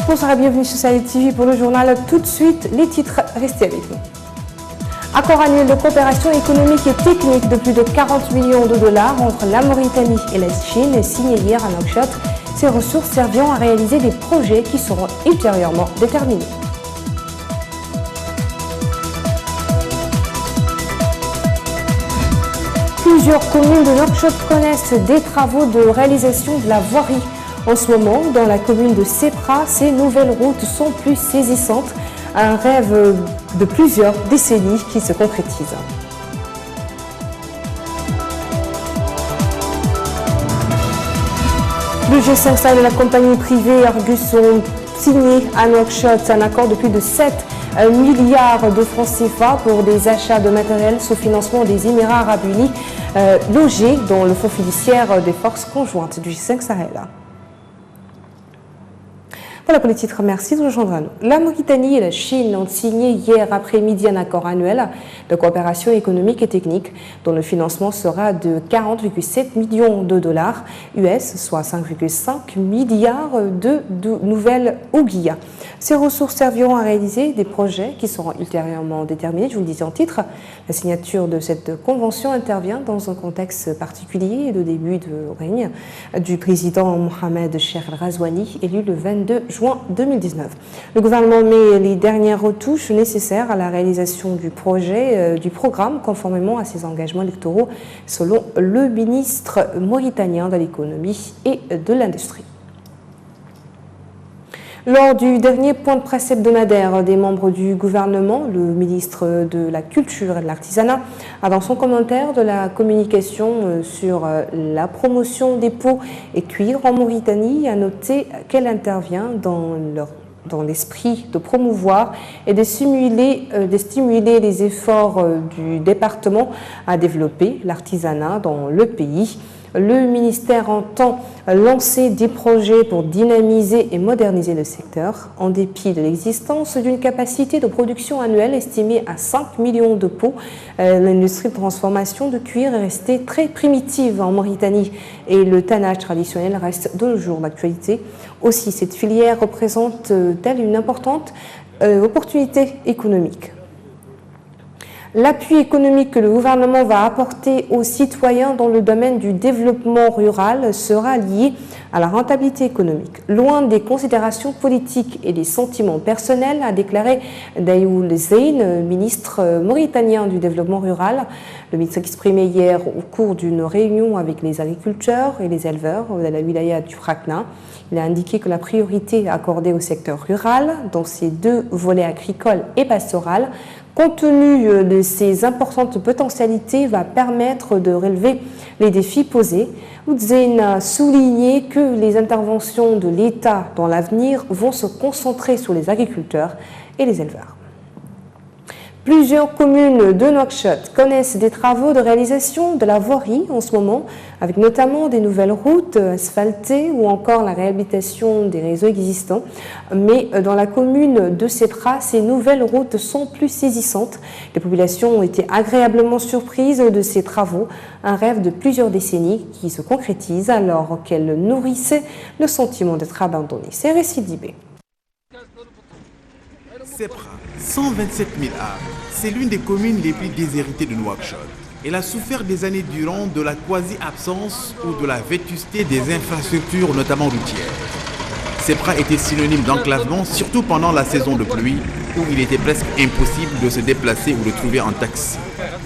Bonsoir et bienvenue sur Sahel TV pour le journal. Tout de suite, les titres, restez avec nous. Accord annuel de coopération économique et technique de plus de 40 millions de dollars entre la Mauritanie et la Chine signé hier à Nouakchott. Ces ressources serviront à réaliser des projets qui seront ultérieurement déterminés. Plusieurs communes de Nouakchott connaissent des travaux de réalisation de la voirie. En ce moment, dans la commune de Sepra, ces nouvelles routes sont plus saisissantes. Un rêve de plusieurs décennies qui se concrétise. Le G5 Sahel et la compagnie privée Argus ont signé à Nouakchott un accord de plus de 7 milliards de francs CFA pour des achats de matériel sous financement des Émirats Arabes Unis logés dans le fonds fiduciaire des forces conjointes du G5 Sahel. Voilà pour les titres, merci de rejoindre à nous. La Mauritanie et la Chine ont signé hier après-midi un accord annuel de coopération économique et technique dont le financement sera de 40,7 millions de dollars US, soit 5,5 milliards de nouvelles ouguiyas. Ces ressources serviront à réaliser des projets qui seront ultérieurement déterminés. Je vous le disais en titre, la signature de cette convention intervient dans un contexte particulier, le début de règne du président Mohamed Cheikh El Ghazouani, élu le 22 juin 2019. Le gouvernement met les dernières retouches nécessaires à la réalisation du projet, du programme, conformément à ses engagements électoraux, selon le ministre mauritanien de l'économie et de l'industrie. Lors du dernier point de presse hebdomadaire des membres du gouvernement, le ministre de la Culture et de l'Artisanat a dans son commentaire de la communication sur la promotion des peaux et cuirs en Mauritanie a noté qu'elle intervient dans l'esprit de promouvoir et de stimuler les efforts du département à développer l'artisanat dans le pays. Le ministère entend lancer des projets pour dynamiser et moderniser le secteur, en dépit de l'existence d'une capacité de production annuelle estimée à 5 millions de peaux. L'industrie de transformation de cuir est restée très primitive en Mauritanie et le tannage traditionnel reste de nos jours d'actualité. Aussi, cette filière représente-t-elle une importante opportunité économique? L'appui économique que le gouvernement va apporter aux citoyens dans le domaine du développement rural sera lié à la rentabilité économique. Loin des considérations politiques et des sentiments personnels, a déclaré Dayoul Zeyn, ministre mauritanien du développement rural. Le ministre exprimé hier au cours d'une réunion avec les agriculteurs et les éleveurs de la wilaya du Frakna. Il a indiqué que la priorité accordée au secteur rural, dans ses deux volets agricoles et pastoral, compte tenu de ces importantes potentialités, va permettre de relever les défis posés. Oudzeyn a souligné que les interventions de l'État dans l'avenir vont se concentrer sur les agriculteurs et les éleveurs. Plusieurs communes de Nouakchott connaissent des travaux de réalisation de la voirie en ce moment, avec notamment des nouvelles routes asphaltées ou encore la réhabilitation des réseaux existants. Mais dans la commune de Sepra, ces nouvelles routes sont plus saisissantes. Les populations ont été agréablement surprises de ces travaux, un rêve de plusieurs décennies qui se concrétise alors qu'elles nourrissaient le sentiment d'être abandonnées. C'est Récidibé. Sepra, 127 000 âmes, c'est l'une des communes les plus déshéritées de Nouakchott. Elle a souffert des années durant de la quasi-absence ou de la vétusté des infrastructures, notamment routières. Sepra était synonyme d'enclavement, surtout pendant la saison de pluie, où il était presque impossible de se déplacer ou de trouver un taxi.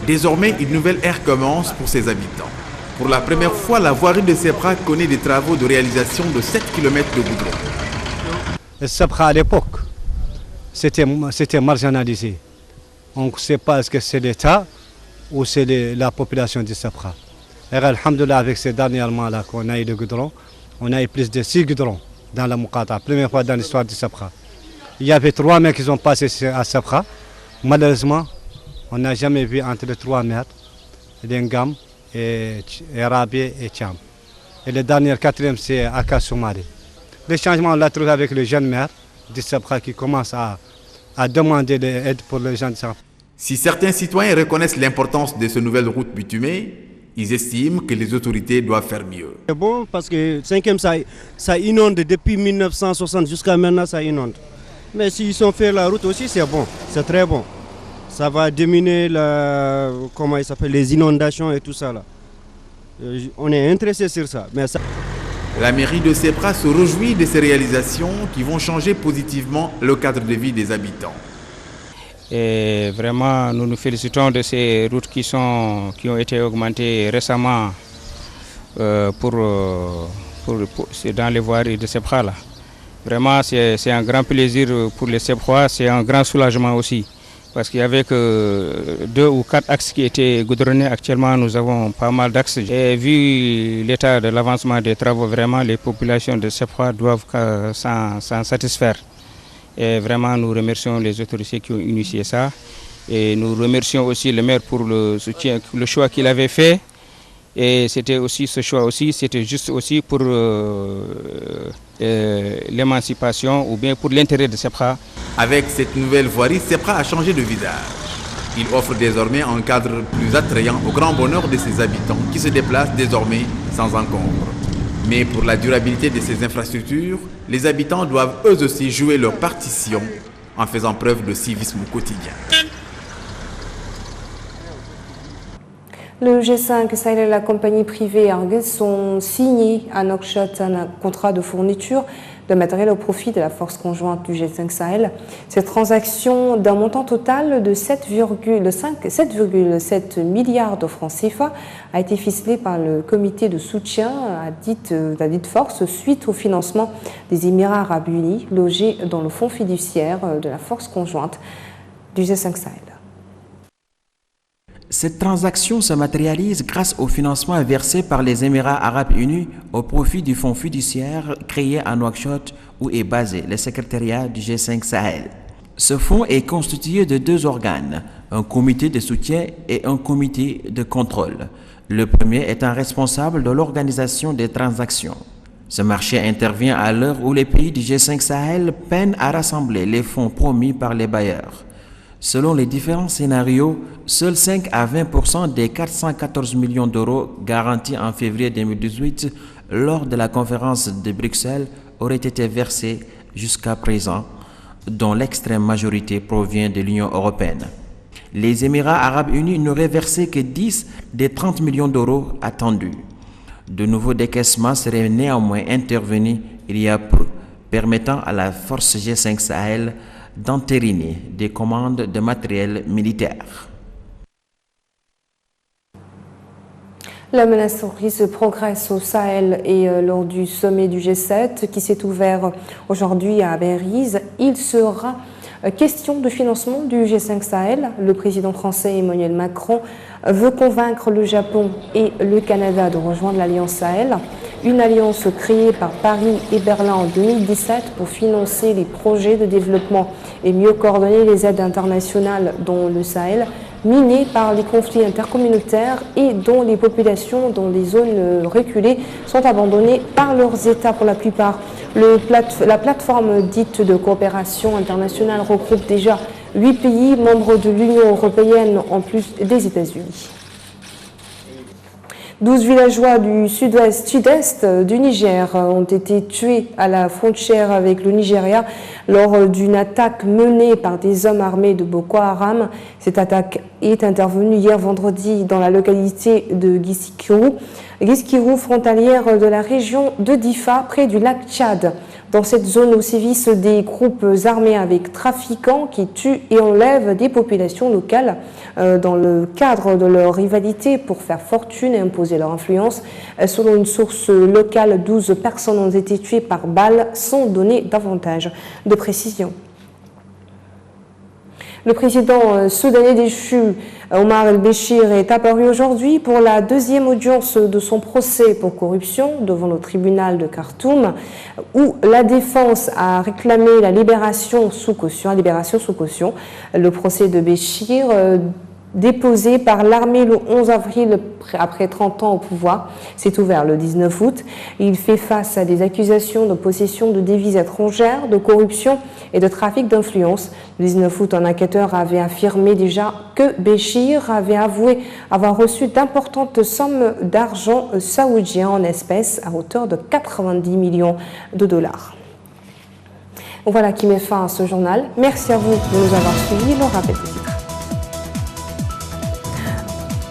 Désormais, une nouvelle ère commence pour ses habitants. Pour la première fois, la voirie de Sepra connaît des travaux de réalisation de 7 km de goudron. Sepra à l'époque, c'était marginalisé. On ne sait pas est-ce que c'est l'État ou c'est la population de Sepra. Et alhamdoulilah, avec ces dernièrement-là qu'on a eu le goudron, on a eu plus de 6 goudrons dans la Moukata, première fois dans l'histoire de Sepra. Il y avait 3 mètres qui sont passés à Sepra. Malheureusement, on n'a jamais vu entre les 3 mètres Lengam et Rabi et Tcham. Et le dernier, 4e, c'est Aka Soumari. Le changement, on l'a trouvé avec le jeune maire de Sepra qui commence à demander de l'aide pour les gens de Sepra. Si certains citoyens reconnaissent l'importance de ces nouvelles routes bitumées, Ils estiment que les autorités doivent faire mieux. C'est bon parce que 5e, ça inonde depuis 1960 jusqu'à maintenant, ça inonde. Mais s'ils ont fait la route aussi, c'est bon, c'est très bon. Ça va diminuer les inondations et tout ça là. On est intéressé sur ça. Mais ça... La mairie de Sepra se réjouit de ces réalisations qui vont changer positivement le cadre de vie des habitants. Et vraiment, nous nous félicitons de ces routes qui ont été augmentées récemment dans les voiries de Sepra. Là. Vraiment, c'est un grand plaisir pour les Seprois, c'est un grand soulagement aussi. Parce qu'il y avait que 2 ou 4 axes qui étaient goudronnés. Actuellement, nous avons pas mal d'axes. Et vu l'état de l'avancement des travaux, vraiment, les populations de Sepra doivent s'en satisfaire. Et vraiment, nous remercions les autorités qui ont initié ça. Et nous remercions aussi le maire pour le soutien, le choix qu'il avait fait. Et c'était aussi ce choix aussi, c'était juste aussi pour l'émancipation ou bien pour l'intérêt de Sepra. Avec cette nouvelle voirie, Sepra a changé de visage. Il offre désormais un cadre plus attrayant au grand bonheur de ses habitants qui se déplacent désormais sans encombre. Mais pour la durabilité de ces infrastructures, les habitants doivent eux aussi jouer leur partition en faisant preuve de civisme quotidien. Le G5 Sahel et la compagnie privée Argus ont signé à Nouakchott un contrat de fourniture de matériel au profit de la force conjointe du G5 Sahel. Cette transaction d'un montant total de 7,7 milliards de francs CFA a été ficelée par le comité de soutien à la dite force suite au financement des Émirats arabes unis logés dans le fonds fiduciaire de la force conjointe du G5 Sahel. Cette transaction se matérialise grâce au financement versé par les Émirats arabes unis au profit du fonds fiduciaire créé à Nouakchott où est basé le secrétariat du G5 Sahel. Ce fonds est constitué de 2 organes, un comité de soutien et un comité de contrôle. Le premier étant responsable de l'organisation des transactions. Ce marché intervient à l'heure où les pays du G5 Sahel peinent à rassembler les fonds promis par les bailleurs. Selon les différents scénarios, seuls 5 à 20% des 414 millions d'euros garantis en février 2018 lors de la conférence de Bruxelles auraient été versés jusqu'à présent, dont l'extrême majorité provient de l'Union européenne. Les Émirats arabes unis n'auraient versé que 10 des 30 millions d'euros attendus. De nouveaux décaissements seraient néanmoins intervenus il y a peu, permettant à la force G5 Sahel d'entériner des commandes de matériel militaire. La menace terroriste progresse au Sahel et lors du sommet du G7 qui s'est ouvert aujourd'hui à Beriz, il sera question de financement du G5 Sahel. Le président français Emmanuel Macron veut convaincre le Japon et le Canada de rejoindre l'Alliance Sahel, une alliance créée par Paris et Berlin en 2017 pour financer les projets de développement et mieux coordonner les aides internationales dans le Sahel, miné par les conflits intercommunautaires et dont les populations dans les zones reculées sont abandonnées par leurs États pour la plupart. La plateforme dite de coopération internationale regroupe déjà 8 pays membres de l'Union européenne en plus des États-Unis. 12 villageois du sud-est du Niger ont été tués à la frontière avec le Nigeria lors d'une attaque menée par des hommes armés de Boko Haram. Cette attaque est intervenue hier vendredi dans la localité de Guiskirou, frontalière de la région de Difa, près du lac Tchad. Dans cette zone où sévissent des groupes armés avec trafiquants qui tuent et enlèvent des populations locales dans le cadre de leur rivalité pour faire fortune et imposer leur influence. Selon une source locale, 12 personnes ont été tuées par balle sans donner davantage de précision. Le président soudanais déchu, Omar el-Béchir, est apparu aujourd'hui pour la 2e audience de son procès pour corruption devant le tribunal de Khartoum, où la défense a réclamé la libération sous caution. Le procès de Béchir déposé par l'armée le 11 avril après 30 ans au pouvoir. C'est ouvert le 19 août. Il fait face à des accusations de possession de devises étrangères, de corruption et de trafic d'influence. Le 19 août, un enquêteur avait affirmé déjà que Béchir avait avoué avoir reçu d'importantes sommes d'argent saoudien en espèces à hauteur de 90 millions de dollars. Voilà qui met fin à ce journal. Merci à vous de nous avoir suivis. Le rappel des titres.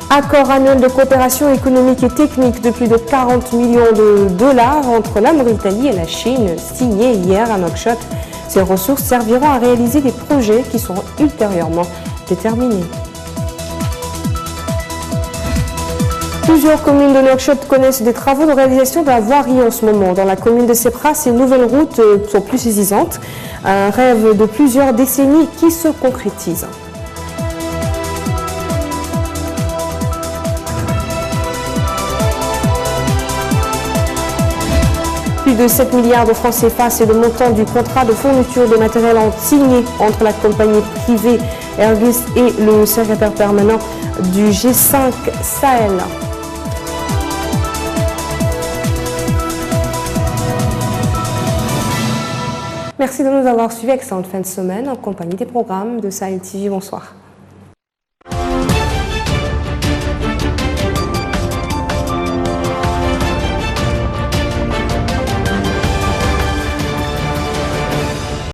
Accord annuel de coopération économique et technique de plus de 40 millions de dollars entre la Mauritanie et la Chine, signé hier à Nouakchott. Ces ressources serviront à réaliser des projets qui seront ultérieurement déterminés. Plusieurs communes de Nouakchott connaissent des travaux de réalisation de la voirie en ce moment. Dans la commune de Sepra, ces nouvelles routes sont plus saisissantes. Un rêve de plusieurs décennies qui se concrétise. Plus de 7 milliards de francs CFA, c'est le montant du contrat de fourniture de matériel signé entre la compagnie privée Airgus et le secrétaire permanent du G5 Sahel. Merci de nous avoir suivis. Excellente fin de semaine en compagnie des programmes de Sahel TV. Bonsoir.